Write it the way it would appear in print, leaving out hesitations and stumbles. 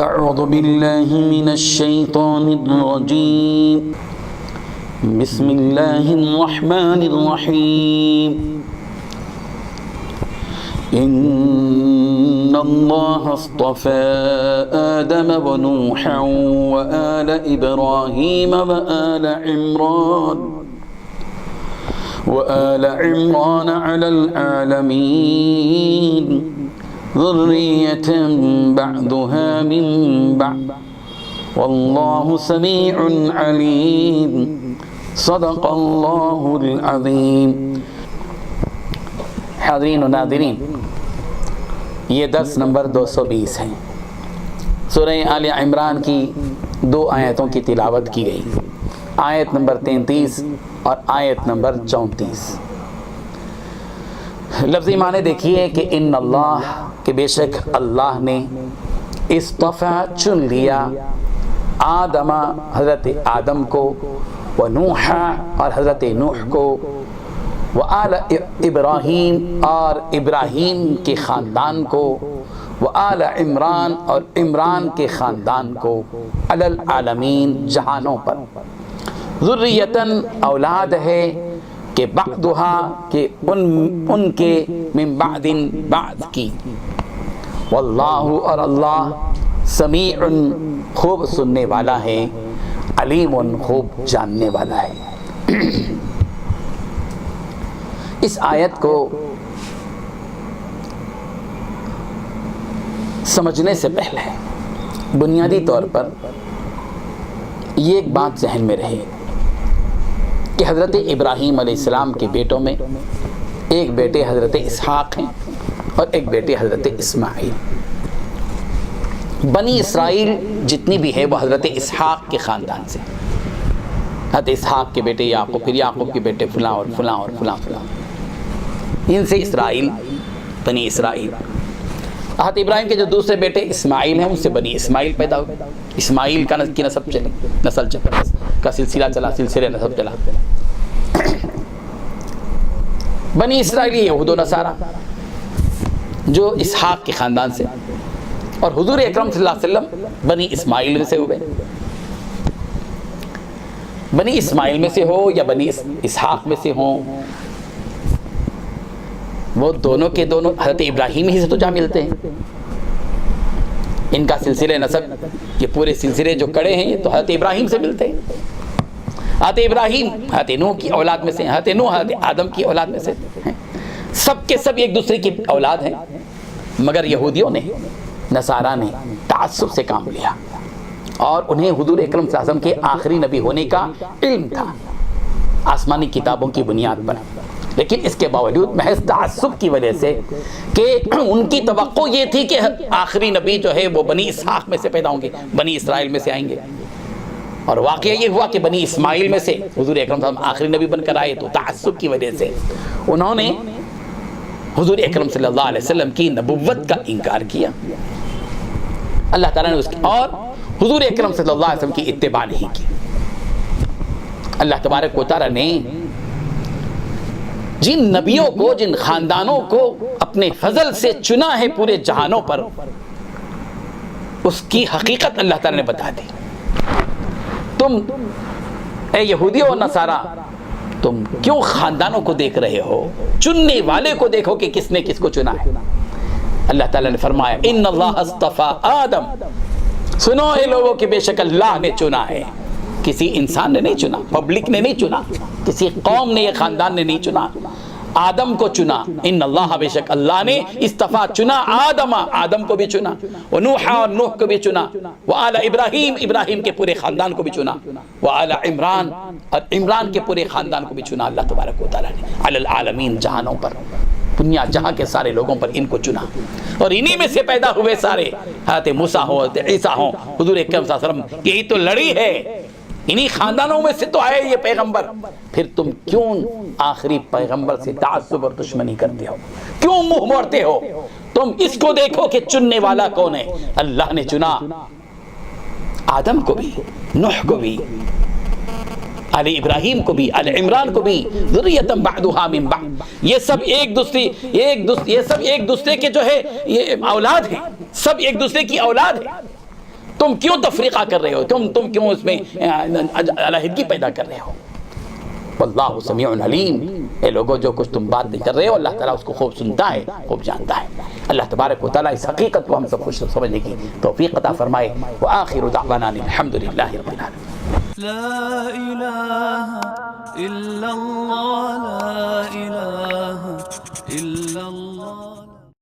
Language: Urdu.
أعوذ بالله من الشيطان الرجيم بسم الله الرحمن الرحيم إن الله اصطفى آدم ونوحا وآل إبراهيم وآل عمران على العالمين ذرية بعضها من بعض والله سميع عليم صدق اللہ العظیم۔ حاضرین و ناظرین، یہ درس نمبر 220 ہے۔ سورہ آل عمران کی 2 آیتوں کی تلاوت کی گئی، آیت نمبر 33 اور آیت نمبر 34۔ لفظی معنی دیکھیے کہ ان اللہ، کہ بے شک اللہ نے، اصطفیٰ چن لیا، آدم حضرت آدم کو، ونوح اور حضرت نوح کو، وآل ابراہیم اور ابراہیم کے خاندان کو، وآل عمران اور عمران کے خاندان کو، علی العالمین جہانوں پر، ذریتاً اولاد ہے، کہ بعدها کہ ان کے من بعد بعد کی، واللہ اور اللہ سمیع خوب سننے والا ہے، علیم خوب جاننے والا ہے۔ اس آیت کو سمجھنے سے پہلے بنیادی طور پر یہ ایک بات ذہن میں رہے کہ حضرت ابراہیم علیہ السلام کے بیٹوں میں ایک بیٹے حضرت اسحاق ہیں اور ایک بیٹے حضرت اسماعیل۔ بنی اسرائیل جتنی بھی ہے وہ حضرت اسحاق کے خاندان سے، حضرت اسحاق کے بیٹے یعقوب، پھر یعقوب کے بیٹے فلاں اور فلاں اور فلاں فلاں، ان سے اسرائیل، بنی اسرائیل۔ حضرت ابراہیم کے جو دوسرے بیٹے اسماعیل ہیں، ان سے بنی اسماعیل پیدا ہوئے، اسماعیل کا کی نسل چلی، نسل کا سلسلہ چلا، سلسلہ نسب چلا۔ بنی اسرائیل یہود و نصارہ جو اسحاق کے خاندان سے، اور حضور اکرم صلی اللہ علیہ وسلم بنی اسماعیل میں سے ہوئے۔ بنی اسماعیل میں سے ہو یا بنی اسحاق میں سے ہوں، وہ دونوں کے دونوں حضرت ابراہیم ہی سے تو جا ملتے ہیں۔ ان کا سلسلہ نسب، یہ پورے سلسلے جو کڑے ہیں یہ تو حضرت ابراہیم سے ملتے ہیں۔ حضرت ابراہیم حضرت نوح کی اولاد میں سے، حضرت نوح حضرت آدم کی اولاد میں سے ہیں، سب کے سب ایک دوسرے کی اولاد ہیں۔ مگر یہودیوں نے، نصارہ نے تعصب سے کام لیا، اور انہیں حضور اکرم صلی اللہ علیہ وسلم کے آخری نبی ہونے کا علم تھا آسمانی کتابوں کی بنیاد پر، لیکن اس کے باوجود محض تعصب کی وجہ سے کہ ان کی توقع یہ تھی کہ آخری نبی جو ہے وہ بنی اسحاق میں سے پیدا ہوں گے، بنی اسرائیل میں سے آئیں گے، اور واقعہ یہ ہوا کہ بنی اسماعیل میں سے حضور اکرم صلی اللہ علیہ وسلم آخری نبی بن کر آئے، تو تعصب کی وجہ سے انہوں نے حضور اکرم صلی اللہ علیہ وسلم کی نبوت کا انکار کیا۔ اللہ تعالیٰ نے اس کی اور حضور اکرم صلی اللہ علیہ وسلم کی اتباع نہیں کی۔ اللہ تبارک و تعالیٰ نے جن نبیوں کو، جن خاندانوں کو اپنے فضل سے چنا ہے پورے جہانوں پر، اس کی حقیقت اللہ تعالیٰ نے بتا دی۔ تم اے یہودی اور نصارہ، تم کیوں خاندانوں کو دیکھ رہے ہو؟ چننے والے کو دیکھو کہ کس نے کس کو چنا ہے۔ اللہ تعالیٰ نے فرمایا ان اللہ اصطفیٰ آدم، سنو اے لوگوں کہ بے شک اللہ نے چنا ہے۔ کسی انسان نے نہیں چنا، پبلک نے نہیں چنا، کسی قوم نے یا خاندان نے نہیں چنا، آدم کو چنا۔ ان اللہ، بے شک اللہ نے اصطفیٰ چنا آدم کو بھی چنا، ونوح اور نوح کو بھی چنا، وآل ابراہیم، ابراہیم کے پورے خاندان کو بھی چنا، وآل عمران اور عمران کے پورے خاندان کو بھی چنا اللہ تبارک و تعالیٰ نے، علی العالمین جہانوں پر، دنیا جہاں کے سارے لوگوں پر ان کو چنا، اور انہی میں سے پیدا ہوئے سارے، حضرت موسیٰ ہوں، حضرت عیسیٰ ہوں، حضور اکرم صلی اللہ علیہ وسلم، یہی تو لڑی ہے، انہی خاندانوں میں سے تو آئے یہ پیغمبر۔ پھر تم کیوں آخری پیغمبر سے تعصب اور دشمنی کرتے ہو؟ کیوں منہ موڑتے ہو؟ تم اس کو دیکھو کہ چننے والا کون ہے۔ اللہ نے چنا آدم کو بھی، نوح کو بھی، آل ابراہیم کو بھی، آل عمران کو بھی، ذریۃ بعضها من بعض، یہ سب ایک دوسرے کے جو ہے یہ اولاد ہیں، سب ایک دوسرے کی اولاد ہیں۔ تم کیوں تفریقہ کر رہے ہو؟ تم کیوں اس میں علیحدگی پیدا کر رہے ہو؟ واللہ سمیع علیم. اے لوگوں جو کچھ تم بات نہیں کر رہے ہو اللہ تعالیٰ اس کو خوب سنتا ہے، خوب جانتا ہے. اللہ تبارک و تعالیٰ اس حقیقت کو ہم سب کو سمجھنے کی توفیق عطا فرمائے. وآخر دعوانا الحمدللہ رب العالمین. لا إله إلا